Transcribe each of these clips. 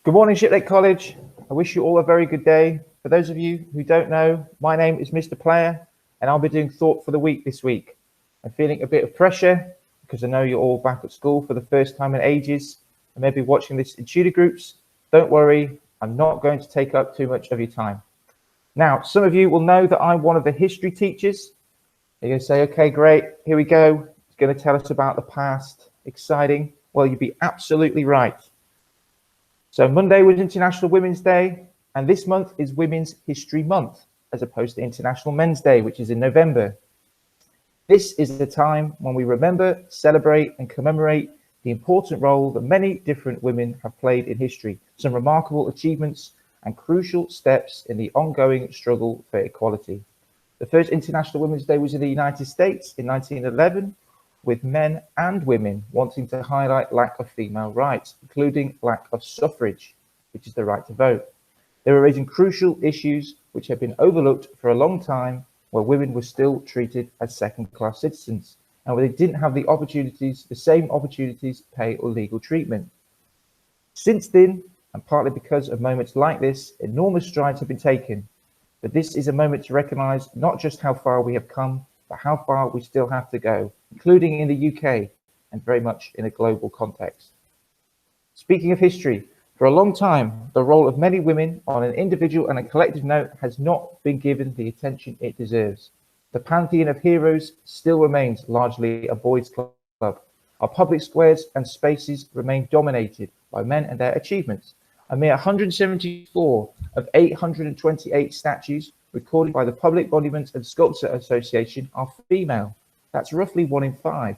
Good morning, Shipley College. I wish you all a very good day. For those of you who don't know, my name is Mr. Player, and I'll be doing Thought for the Week this week. I'm feeling a bit of pressure because I know you're all back at school for the first time in ages and maybe watching this in tutor groups. Don't worry, I'm not going to take up too much of your time. Now, some of you will know that I'm one of the history teachers. You're going to say, okay, great, here we go. It's going to tell us about the past. Exciting. Well, you'd be absolutely right. So Monday was International Women's Day, and this month is Women's History Month, as opposed to International Men's Day, which is in November. This is the time when we remember, celebrate, and commemorate the important role that many different women have played in history, some remarkable achievements and crucial steps in the ongoing struggle for equality. The first International Women's Day was in the United States in 1911, with men and women wanting to highlight lack of female rights, including lack of suffrage, which is the right to vote. They were raising crucial issues which had been overlooked for a long time, where women were still treated as second-class citizens, and where they didn't have the same opportunities, pay, or legal treatment. Since then, and partly because of moments like this, enormous strides have been taken. But this is a moment to recognise not just how far we have come, but how far we still have to go, including in the UK and very much in a global context. Speaking of history, for a long time, the role of many women on an individual and a collective note has not been given the attention it deserves. The pantheon of heroes still remains largely a boys' club. Our public squares and spaces remain dominated by men and their achievements. A mere 174 of 828 statues recorded by the Public Monuments and Sculpture Association are female. That's roughly 1 in 5,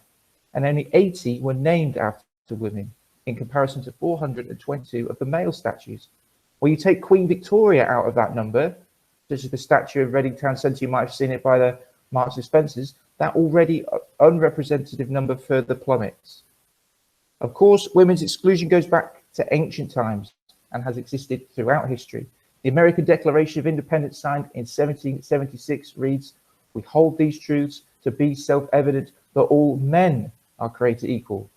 and only 80 were named after women, in comparison to 422 of the male statues. Well, you take Queen Victoria out of that number, such as the statue of Reading Town Centre, you might have seen it by the Marks and Spencers, that already unrepresentative number further plummets. Of course, women's exclusion goes back to ancient times and has existed throughout history. The American Declaration of Independence, signed in 1776, reads, "We hold these truths to be self-evident that all men are created equal."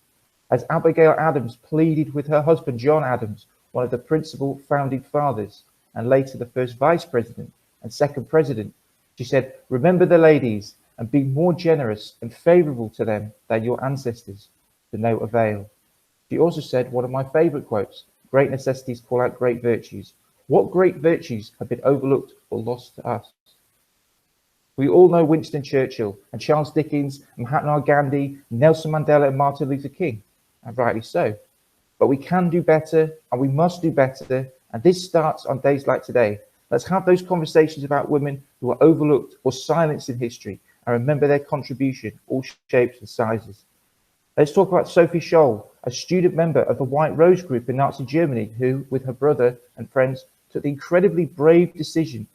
As Abigail Adams pleaded with her husband, John Adams, one of the principal founding fathers, and later the first vice president and second president, she said, "Remember the ladies and be more generous and favorable to them than your ancestors, to no avail." She also said one of my favorite quotes, "Great necessities call out great virtues." What great virtues have been overlooked or lost to us? We all know Winston Churchill and Charles Dickens, Mahatma Gandhi, Nelson Mandela and Martin Luther King, and rightly so. But we can do better and we must do better, and this starts on days like today. Let's have those conversations about women who are overlooked or silenced in history and remember their contribution, all shapes and sizes. Let's talk about Sophie Scholl, a student member of the White Rose group in Nazi Germany, who, with her brother and friends, took the incredibly brave decision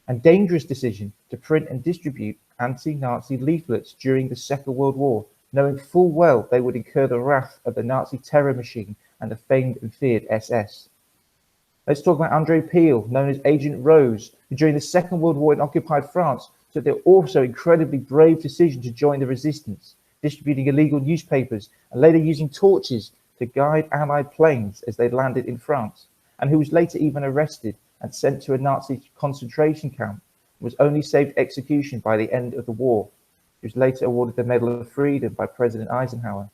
and dangerous decision to print and distribute anti-Nazi leaflets during the Second World War, knowing full well they would incur the wrath of the Nazi terror machine and the famed and feared SS. Let's talk about André Peel, known as Agent Rose, who during the Second World War in occupied France took the also incredibly brave decision to join the resistance, distributing illegal newspapers and later using torches to guide Allied planes as they landed in France, and who was later even arrested and sent to a Nazi concentration camp, and was only saved execution by the end of the war. He was later awarded the Medal of Freedom by President Eisenhower.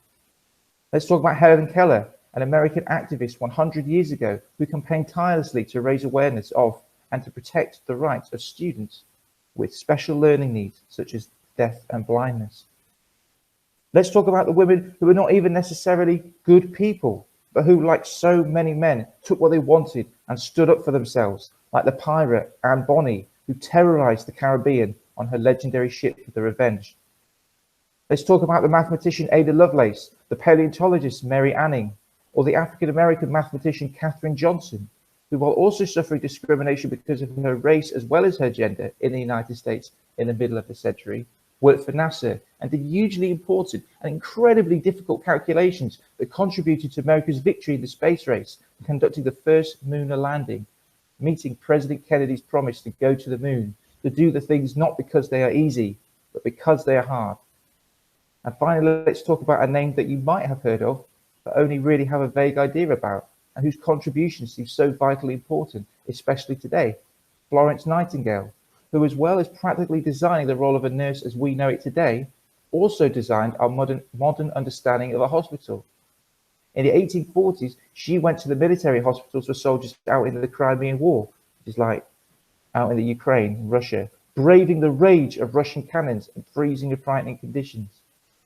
Let's talk about Helen Keller, an American activist 100 years ago who campaigned tirelessly to raise awareness of and to protect the rights of students with special learning needs, such as deaf and blindness. Let's talk about the women who are not even necessarily good people, but who, like so many men, took what they wanted and stood up for themselves, like the pirate Anne Bonny, who terrorized the Caribbean on her legendary ship, the Revenge. Let's talk about the mathematician Ada Lovelace, the paleontologist Mary Anning, or the African-American mathematician Katherine Johnson, who, while also suffering discrimination because of her race as well as her gender in the United States in the middle of the century, worked for NASA and did hugely important and incredibly difficult calculations that contributed to America's victory in the space race and conducting the first lunar landing, meeting President Kennedy's promise to go to the moon, to do the things not because they are easy, but because they are hard. And finally, let's talk about a name that you might have heard of, but only really have a vague idea about, and whose contributions seem so vitally important, especially today. Florence Nightingale, who, as well as practically designing the role of a nurse as we know it today, also designed our modern understanding of a hospital. In the 1840s, she went to the military hospitals for soldiers out in the Crimean War, which is like out in the Ukraine, Russia, braving the rage of Russian cannons and freezing and frightening conditions.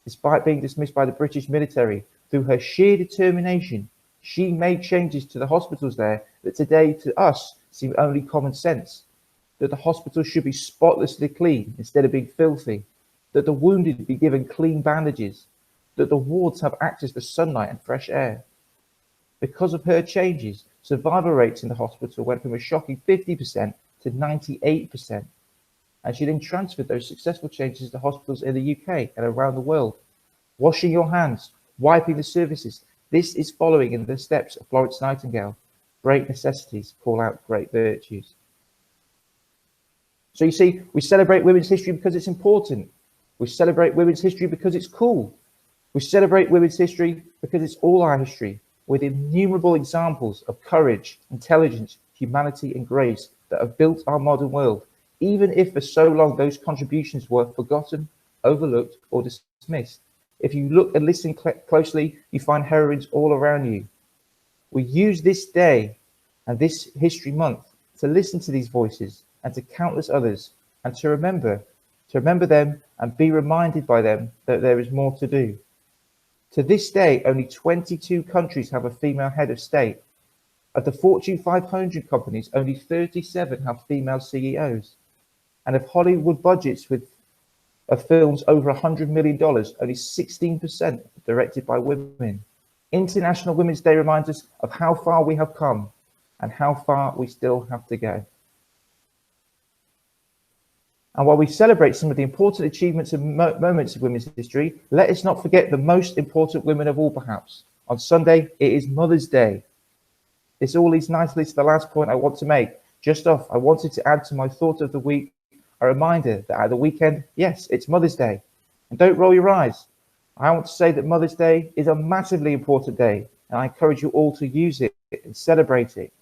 Despite being dismissed by the British military, through her sheer determination, she made changes to the hospitals there that today to us seem only common sense. That the hospitals should be spotlessly clean instead of being filthy. That the wounded be given clean bandages. That the wards have access to sunlight and fresh air. Because of her changes, survival rates in the hospital went from a shocking 50% to 98%. And she then transferred those successful changes to hospitals in the UK and around the world. Washing your hands, wiping the surfaces. This is following in the steps of Florence Nightingale. Great necessities call out great virtues. So you see, we celebrate women's history because it's important. We celebrate women's history because it's cool. We celebrate women's history because it's all our history, with innumerable examples of courage, intelligence, humanity, and grace that have built our modern world, even if for so long those contributions were forgotten, overlooked, or dismissed. If you look and listen closely, you find heroines all around you. We use this day and this History Month to listen to these voices and to countless others, and to remember them and be reminded by them that there is more to do. To this day, only 22 countries have a female head of state. Of the Fortune 500 companies, only 37 have female CEOs. And of Hollywood budgets of films over $100 million, only 16% are directed by women. International Women's Day reminds us of how far we have come and how far we still have to go. And while we celebrate some of the important achievements and moments of women's history, let us not forget the most important women of all, perhaps. On Sunday, it is Mother's Day. This all leads nicely to the last point I want to make. Just off, I wanted to add to my thought of the week a reminder that at the weekend, yes, it's Mother's Day. And don't roll your eyes. I want to say that Mother's Day is a massively important day, and I encourage you all to use it and celebrate it.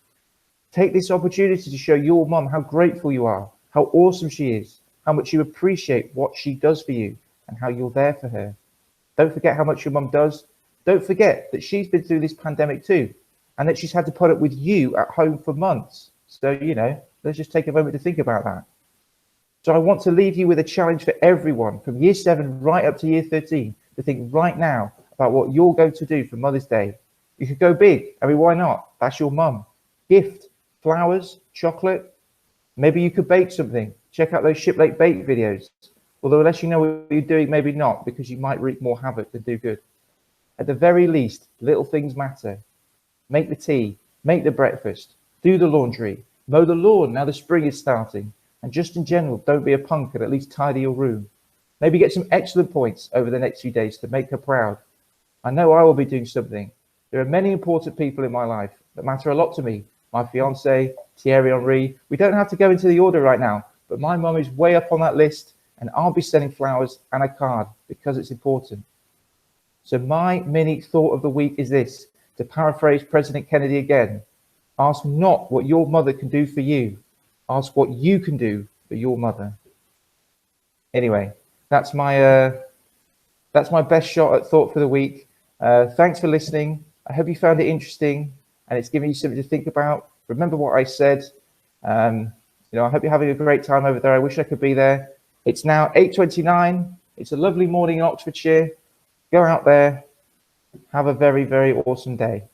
Take this opportunity to show your mum how grateful you are, how awesome she is, how much you appreciate what she does for you, and how you're there for her. Don't forget how much your mum does. Don't forget that she's been through this pandemic too, and that she's had to put up with you at home for months. So, let's just take a moment to think about that. So I want to leave you with a challenge for everyone from year 7 right up to year 13 to think right now about what you're going to do for Mother's Day. You could go big. I mean, why not? That's your mum. Gift, flowers, chocolate. Maybe you could bake something. Check out those Shiplake Bake videos. Although unless you know what you're doing, maybe not, because you might wreak more havoc than do good. At the very least, little things matter. Make the tea, make the breakfast, do the laundry, mow the lawn now the spring is starting. And just in general, don't be a punk and at least tidy your room. Maybe get some excellent points over the next few days to make her proud. I know I will be doing something. There are many important people in my life that matter a lot to me. My fiance, Thierry Henry. We don't have to go into the order right now, but my mum is way up on that list, and I'll be sending flowers and a card because it's important. So my mini thought of the week is this, to paraphrase President Kennedy again: ask not what your mother can do for you, ask what you can do for your mother. Anyway, that's my best shot at thought for the week. Thanks for listening. I hope you found it interesting and it's given you something to think about. Remember what I said. I hope you're having a great time over there. I wish I could be there. It's now 8:29. It's a lovely morning in Oxfordshire. Go out there. Have a very, very awesome day.